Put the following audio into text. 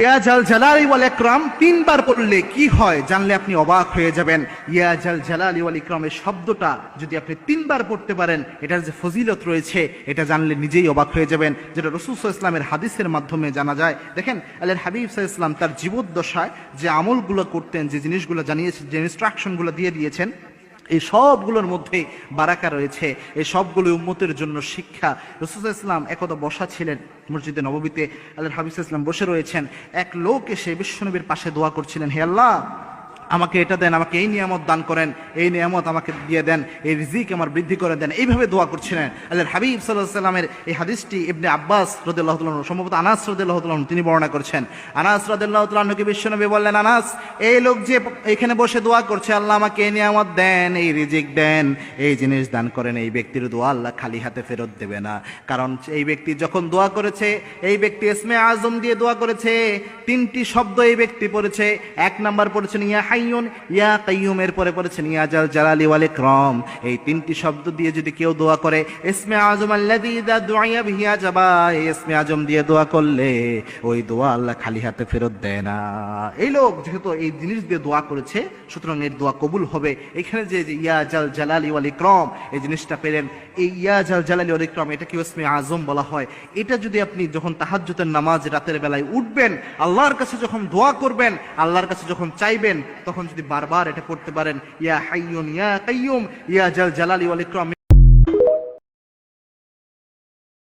ইয়া জাল জালালি ওয়াল ইকরাম তিনবার পড়লে কি হয় জানলে আপনি অবাক হয়ে যাবেন। ইয়া জাল জালালি ওয়াল ইকরামের শব্দটা যদি আপনি তিনবার পড়তে পারেন, এটার যে ফজিলত রয়েছে এটা জানলে নিজেই অবাক হয়ে যাবেন, যেটা রাসূল সাল্লাল্লাহু আলাইহি ওয়াসাল্লামের হাদিসের মাধ্যমে জানা যায়। দেখেন আল্লাহর হাবিব সাল্লাল্লাহু আলাইহি ওয়াসাল্লাম তার জীবদ্দশায় যে আমলগুলো করতেন, যে জিনিসগুলো জানিয়েছেন, যে ইনস্ট্রাকশনগুলো দিয়ে দিয়েছেন, এই সবগুলোর মধ্যে বারাকা রয়েছে। এই সবগুলো উম্মতের জন্য শিক্ষা। রাসূল সাল্লাল্লাহু আলাইহি ওয়াসাল্লাম একদা বসা ছিলেন মসজিদে নববীতে, আল্লাহর হাবিব সাল্লাল্লাহু আলাইহি ওয়াসাল্লাম বসে রয়েছেন। এক লোক এসে বিশ্বনবীর পাশে দোয়া করছিলেন, হে আল্লাহ আমাকে এটা দেন, আমাকে এই নিয়ামত দান করেন, এই নিয়ামত আমাকে দিয়ে দেন, এই রিজিক আমার বৃদ্ধি করে দেন, এইভাবে দোয়া করছিলেন। আল্লাহর হাবিব সাল্লাল্লাহু আলাইহি ওয়াসাল্লামের এই হাদিসটি ইবনে আব্বাস রাদিয়াল্লাহু তাআলা আনহু, সম্ভবত আনাস রাদিয়াল্লাহু তাআলা আনহু তিনি বর্ণনা করছেন। আনাস রাদিয়াল্লাহু তাআলা আনহুকে বিশ্বনবী বললেন, আনাস এই লোক যে এখানে বসে দোয়া করছে, আল্লাহ আমাকে এই নিয়ামত দেন, এই রিজিক দেন, এই জিনিস দান করেন, এই ব্যক্তির দোয়া আল্লাহ খালি হাতে ফেরত দেবে না। কারণ এই ব্যক্তি যখন দোয়া করেছে, এই ব্যক্তি ইসমে আজম দিয়ে দোয়া করেছে, তিনটি শব্দ এই ব্যক্তি পড়েছে। এক নাম্বার পড়েছেন ইয়া হাইয়ুন ইয়া কাইয়ুম, এর পরে পড়েছেন ইয়া জাল জালালি ওয়াল ইকরাম। এই তিনটি শব্দ দিয়ে যদি কেউ দোয়া করে, ইসমে আজম আল্লাযী ইযা দুইয়া বিহি আজাবা, এই ইসমে আজম দিয়ে দোয়া করলে ওই দোয়া আল্লাহ খালি হাতে ফেরত দেয় না। এই লোক যেহেতু এই জিনিস দিয়ে দোয়া করেছে, সুতরাং এর দোয়া কবুল হবে। এখানে যে ইয়া জাল জালালি ওয়াল ইকরাম এই জিনিসটা পেলেন, এই ইয়া জাল জালালি ওয়াল ইকরাম এটা কি ইসমে আজম বলা হয়। এটা যদি আপনি যখন তাহাজ্জুদের নামাজ রাতের বেলায় উঠবেন, আল্লাহর কাছে যখন দোয়া করবেন, আল্লাহর কাছে যখন চাইবেন, তখন যদি বারবার এটা পড়তে পারেন, ইয়া হাইয়ুন ইয়া কাইয়ুম ইয়া জাল জালালি ওয়াল ইকরাম।